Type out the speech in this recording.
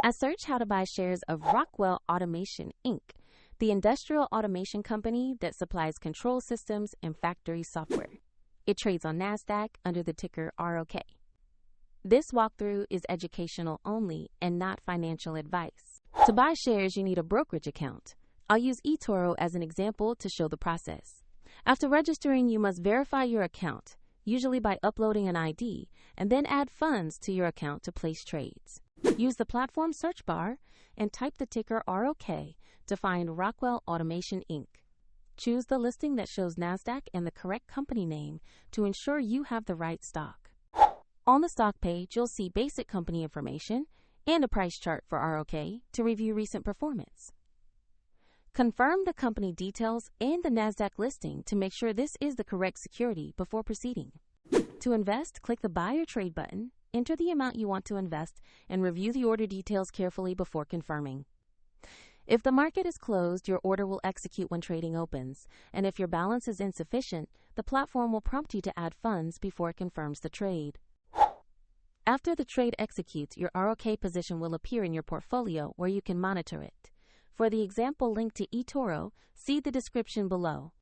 I search how to buy shares of Rockwell Automation Inc., the industrial automation company that supplies control systems and factory software. It trades on NASDAQ under the ticker ROK. This walkthrough is educational only and not financial advice. To buy shares, you need a brokerage account. I'll use eToro as an example to show the process. After registering, you must verify your account, usually by uploading an ID, and then add funds to your account to place trades. Use the platform search bar and type the ticker ROK to find Rockwell Automation Inc. Choose the listing that shows NASDAQ and the correct company name to ensure you have the right stock. On the stock page, you'll see basic company information and a price chart for ROK to review recent performance. Confirm the company details and the NASDAQ listing to make sure this is the correct security before proceeding. To invest, click the Buy or Trade button, enter the amount you want to invest, and review the order details carefully before confirming. If the market is closed, your order will execute when trading opens, and if your balance is insufficient, the platform will prompt you to add funds before it confirms the trade. After the trade executes, your ROK position will appear in your portfolio where you can monitor it. For the example link to eToro, see the description below.